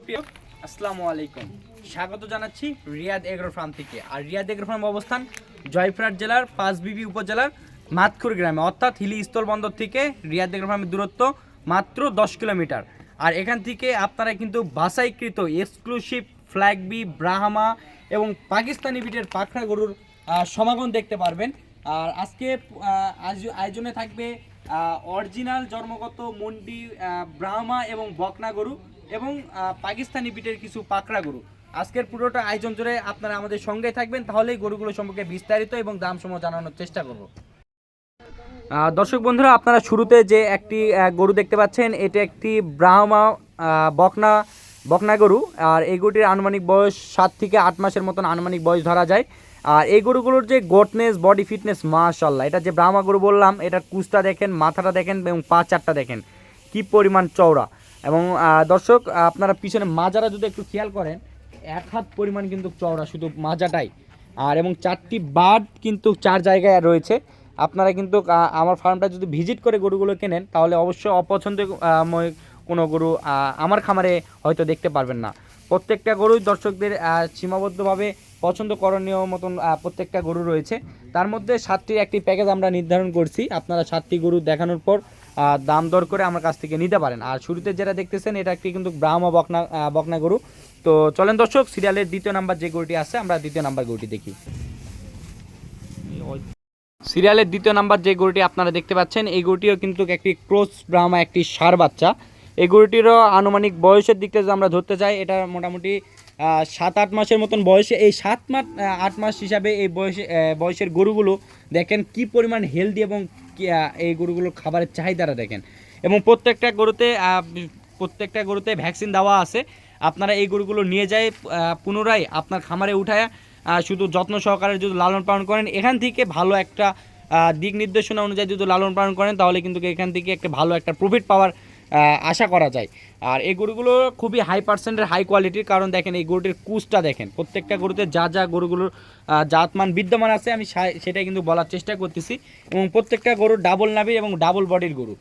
সুপ্রিয় আসসালামু আলাইকুম, স্বাগত জানাচ্ছি রিয়াদ এগ্রো ফার্ম থেকে। আর রিয়াদ এগ্রো ফার্ম অবস্থান জয়পুরহাট জেলার পাঁচবিবি উপজেলার মাতখুর গ্রামে, অর্থাৎ হিলি স্থলবন্দর থেকে রিয়াদ এগ্রো ফার্মের দূরত্ব মাত্র 10 কিলোমিটার। আর এখান থেকে আপনারা কিন্তু বাছাইকৃত এক্সক্লুসিভ ফ্ল্যাগবি, ব্রাহ্মা এবং পাকিস্তানি বিটের পাখরা গরুর সমাগম দেখতে পারবেন। আর আজকে আয়োজনে থাকবে অরিজিনাল জন্মগত মন্ডি ব্রাহ্মা এবং বকনা গরু এবং পাকিস্তানি বিটের কিছু পাকড়া গরু। আজকের পুরোটা আয়োজন জুড়ে আপনারা আমাদের সঙ্গে থাকবেন, তাহলেই গরুগুলো সম্পর্কে বিস্তারিত এবং দাম সমূহ জানানোর চেষ্টা করব। দর্শক বন্ধুরা, আপনারা শুরুতে যে একটি গরু দেখতে পাচ্ছেন, এটা একটি ব্রাহ্মা বকনা গরু। আর এই গরুটির আনুমানিক বয়স 7 থেকে 8 মাসের মতন আনুমানিক বয়স ধরা যায়। আর এই গরুগুলোর যে গোটনেস, বডি ফিটনেস, মাশাআল্লাহ। এটা যে ব্রাহ্মা গরু বললাম, এটার কুচটা দেখেন, মাথাটা দেখেন এবং পা চারটা দেখেন কি পরিমাণ চওড়া। এবং দর্শক, আপনারা পিছনে মাজারা যদি একটু খেয়াল করেন, 1 হাত পরিমাণ কিন্তু চওড়া শুধু মাজাটাই। আর এবং 4টি বার্ড কিন্তু 4 জায়গায় রয়েছে। আপনারা কিন্তু আমার ফার্মটা যদি ভিজিট করে গরুগুলো কেনেন, তাহলে অবশ্যই অপছন্দময় কোনো গরু আমার খামারে হয়তো দেখতে পারবেন না। প্রত্যেকটা গরুই দর্শকদের সীমাবদ্ধভাবে পছন্দ করণীয় মতন প্রত্যেকটা গরু রয়েছে। তার মধ্যে 7টির একটি প্যাকেজ আমরা নির্ধারণ করছি। আপনারা 7টি গরু দেখানোর পর দাম দর করে আমার কাছ থেকে নিতে পারেন। আর শুরুতে যেটা দেখতেছেন, এটা একটি কিন্তু ব্রাহ্মা বকনা গরু। তো চলেন দর্শক, সিরিয়ালের 2য় নাম্বার যে গরুটি আছে, আমরা 2য় নাম্বার গরুটি দেখি। সিরিয়ালের 2য় নাম্বার যে গরুটি আপনারা দেখতে পাচ্ছেন, এই গরুটিও কিন্তু একটি ক্রস ব্রাহ্মা, একটি ষাঁড় বাচ্চা। এই গরুটিরও আনুমানিক বয়সের দিকটা যদি আমরা ধরতে চাই, এটা মোটামুটি 7-8 মাসের মতন বয়সে। এই 7-8 মাস হিসাবে এই বয়সের গরুগুলো দেখেন কি পরিমাণ হেলদি এবং এই গরুগুলোর খাবারের চাহিদাটা দেখেন। এবং প্রত্যেকটা গরুতে ভ্যাকসিন দেওয়া আছে। আপনারা এই গরুগুলো নিয়ে যায় পুনরায় আপনার খামারে উঠায় শুধু যত্ন সহকারে যদি লালন পালন করেন, এখান থেকে ভালো একটা দিক নির্দেশনা অনুযায়ী যদি লালন পালন করেন, তাহলে কিন্তু এখান থেকে একটা ভালো একটা প্রফিট পাওয়ার আশা করা যায়। আর এই গরুগুলো খুবই হাই পার্সেন্টের, হাই কোয়ালিটির। কারণ দেখেন এই গরুটির কুচটা দেখেন। প্রত্যেকটা গরুতে যা গরুগুলোর জাতমান বিদ্যমান আছে, আমি সেটাই কিন্তু বলার চেষ্টা করতেছি। এবং প্রত্যেকটা গরু ডাবল নাভি এবং ডাবল বডির গরু।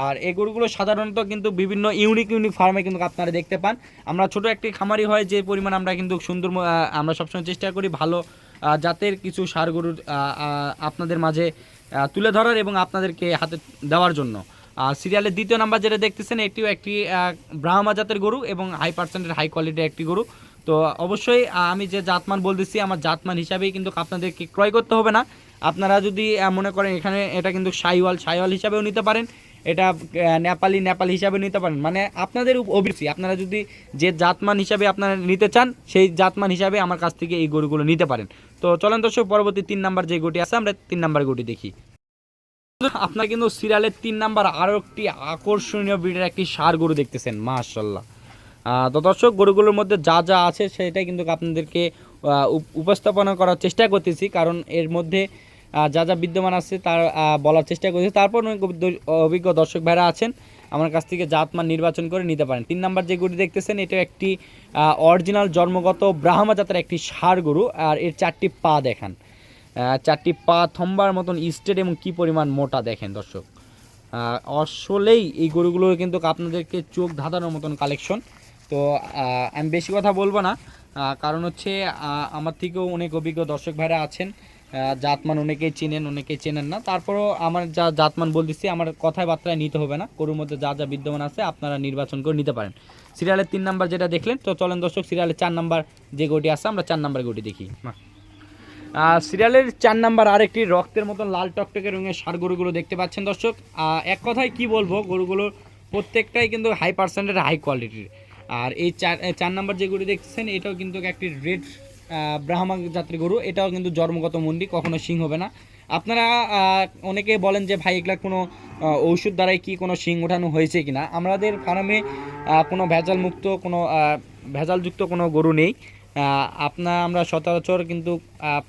আর এই গরুগুলো সাধারণত কিন্তু বিভিন্ন ইউনিক ফার্মে কিন্তু আপনারা দেখতে পান। আমরা ছোট একটি খামারি হয় যে পরিমাণ, আমরা কিন্তু সুন্দর, আমরা সবসময় চেষ্টা করি ভালো জাতের কিছু ষাঁড় গরুর আপনাদের মাঝে তুলে ধরার এবং আপনাদেরকে হাতে দেওয়ার জন্য। আর সিরিয়ালের 2য় নাম্বার যেটা দেখতেছেন, এটিও একটি ব্রাহ্মা জাতের গরু এবং হাই পার্সেন্টের, হাই কোয়ালিটির একটি গরু। তো অবশ্যই আমি যে জাতমান বলতেছি, আমার জাতমান হিসাবেই কিন্তু আপনাদেরকে ক্রয় করতে হবে না। আপনারা যদি মনে করেন এখানে এটা কিন্তু সাইওয়াল হিসাবেও নিতে পারেন, এটা নেপাল হিসাবে নিতে পারেন। মানে আপনাদের অভিরুচি, আপনারা যদি যে জাতমান হিসাবে আপনারা নিতে চান, সেই জাতমান হিসাবে আমার কাছ থেকে এই গরুগুলো নিতে পারেন। তো চলেন দর্শক, পরবর্তী 3 নাম্বার যে গরুটি আছে, আমরা 3 নাম্বার গরুটি দেখি। আপনারা কিন্তু সিরিয়ালের 3 নাম্বার আরও একটি আকর্ষণীয় ব্রিডের একটি ষাঁড় গরু দেখতেছেন, মাশাআল্লাহ। তো দর্শক, গরুগুলোর মধ্যে যা আছে সেটাই কিন্তু আপনাদেরকে উপস্থাপনা করার চেষ্টা করতেছি। কারণ এর মধ্যে যা বিদ্যমান আছে তার বলার চেষ্টা করছি। তারপর অনেক অভিজ্ঞ দর্শক ভাইরা আছেন, আমার কাছ থেকে জাতমান নির্বাচন করে নিতে পারেন। 3 নাম্বার যে গরুটি দেখতেছেন, এটা একটি অরিজিনাল জন্মগত ব্রাহ্মা জাতের একটি ষাঁড় গরু। আর এর 4টি পা দেখান, 4টি পা থম্বার মতন স্ট্রেট এবং কি পরিমাণ মোটা দেখেন দর্শক। আসলেই এই গরুগুলো কিন্তু আপনাদেরকে চোখ ধাঁধানোর মতন কালেকশন। তো আমি বেশি কথা বলবো না, কারণ হচ্ছে আমার থেকেও অনেক অভিজ্ঞ দর্শক ভাইরা আছেন। জাতমান অনেকেই চেনেন, অনেকেই চেনেন না। তারপরও আমার যা জাতমান বলতেছি, আমার কথায় বার্তায় নিতে হবে না। গরুর মধ্যে যা বিদ্যমান আছে আপনারা নির্বাচন করে নিতে পারেন। সিরিয়ালের 3 নাম্বার যেটা দেখলেন, তো চলেন দর্শক, সিরিয়ালের 4 নাম্বার যে গরুটি আছে, আমরা 4 নাম্বার গরুটি দেখি। সিরিয়ালের 4 নাম্বার আরেকটি রক্তের মতন লাল টকটকে রঙের ষাঁড় গরুগুলো দেখতে পাচ্ছেন দর্শক। এক কথায় কি বলবো, গরুগুলোর প্রত্যেকটাই কিন্তু হাই পার্সেন্টের, হাই কোয়ালিটির। আর এই 4 নাম্বার যে গরু দেখছেন, এটাও কিন্তু একটি রেড ব্রাহ্মা জাতের গরু। এটাও কিন্তু জন্মগত মন্ডি, কখনো শিং হবে না। আপনারা অনেকে বলেন যে ভাই, এগুলা কোনো ঔষধ দ্বারাই কি কোনো শিং ওঠানো হয়েছে কিনা। আমাদের ফার্মে কোনো ভেজালযুক্ত কোনো গরু নেই। আমরা সচরাচর কিন্তু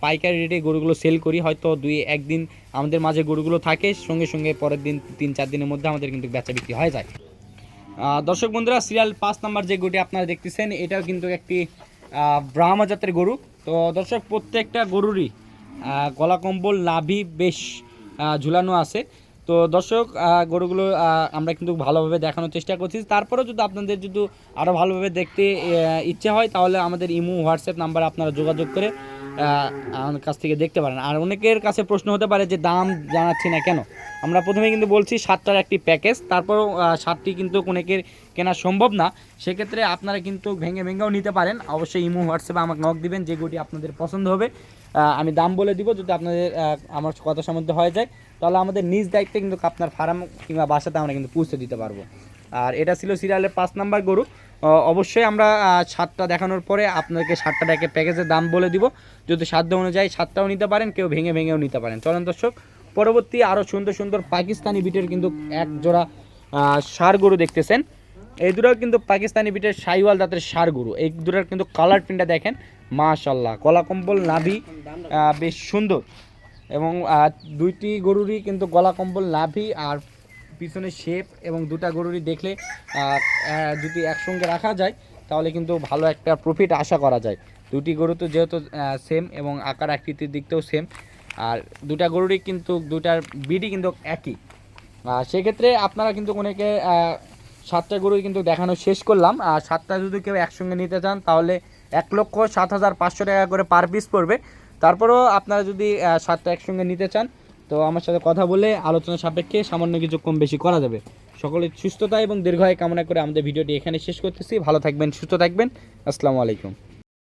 পাইকারি রেটে গরুগুলো সেল করি। হয়তো 2-1 দিন আমাদের মাঝে গরুগুলো থাকে, সঙ্গে পরের দিন 3-4 দিনের মধ্যে আমাদের কিন্তু বেচা বিক্রি হয়ে যায়। দর্শক বন্ধুরা, সিরিয়াল 5 নাম্বার যে গরুটি আপনারা দেখতেছেন, এটাও কিন্তু একটি ব্রাহ্মা জাতের গরু। তো দর্শক, প্রত্যেকটা গরুরই গলা কম্বল, নাভি বেশ ঝুলানো আছে। তো দর্শক গরুগুলো আমরা কিন্তু ভালোভাবে দেখানোর চেষ্টা করছি। তারপরেও যদি আপনাদের যদি আরও ভালোভাবে দেখতে ইচ্ছে হয় তাহলে আমাদের ইমো হোয়াটসঅ্যাপ নাম্বারে আপনারা যোগাযোগ করে আমার কাছ থেকে দেখতে পারেন। আর অনেকের কাছে প্রশ্ন হতে পারে যে দাম জানাচ্ছি না কেন। আমরা প্রথমে কিন্তু বলছি 7টার একটি প্যাকেজ, তারপরেও 7টি কিন্তু অনেকের কেনা সম্ভব না। সেক্ষেত্রে আপনারা কিন্তু ভেঙেও নিতে পারেন। অবশ্যই ইমো হোয়াটসঅ্যাপে আমাকে নক দিবেন, যে গরুটি আপনাদের পছন্দ হবে আমি দাম বলে দিব। যদি আপনাদের আমার কথা সম্বন্ধে হয়ে যায় তাহলে আমাদের নিজ দায়িত্বে কিন্তু আপনার ফার্ম কিংবা বাসাতে আমরা কিন্তু পৌঁছে দিতে পারবো। আর এটা ছিল সিরিয়ালের 5 নাম্বার গরু। অবশ্যই আমরা 7টা দেখানোর পরে আপনাদেরকে 7টা টাকা প্যাকেজের দাম বলে দিব। যদি সাধ্য অনুযায়ী 7টাও নিতে পারেন, কেউ ভেঙেও নিতে পারেন। চলেন দর্শক, পরবর্তী আরও সুন্দর সুন্দর পাকিস্তানি বিটের কিন্তু এক জোড়া ষাঁড় গরু দেখতেছেন। এই দুটাও কিন্তু পাকিস্তানি বিটের শাহিওয়াল জাতের ষাঁড় গরু। এই দুটার কিন্তু কালার প্রিন্টটা দেখেন, মাশাল্লাহ, গলা কম্বল নাভি বেশ সুন্দর। এবং দুইটি গরুরই কিন্তু গলা কম্বল নাভি আর পিছনে শেপ এবং দুটা গরুরই দেখলে যদি একসঙ্গে রাখা যায় তাহলে কিন্তু ভালো একটা প্রফিট আশা করা যায়। দুটি গরু তো যেহেতু সেম এবং আকার আকৃতির দিকতেও সেম, আর দুটা গরুরই কিন্তু দুটার বিডি কিন্তু একই। সেক্ষেত্রে আপনারা কিন্তু অনেকে 7টা গরুই কিন্তু দেখানো শেষ করলাম। আর 7টা যদি কেউ একসঙ্গে নিতে চান তাহলে 1,07,500 টাকা করে পার পিস পড়বে। তারপরেও আপনারা যদি 7টা একসঙ্গে নিতে চান তো আমার সাথে কথা বলে আলোচনা সাপেক্ষে সামান্য কিছু কম বেশি করা যাবে। সকলের সুস্থতা এবং দীর্ঘায়ু কামনা করে আমাদের ভিডিওটি এখানে শেষ করতেছি। ভালো থাকবেন, সুস্থ থাকবেন। আসসালামু আলাইকুম।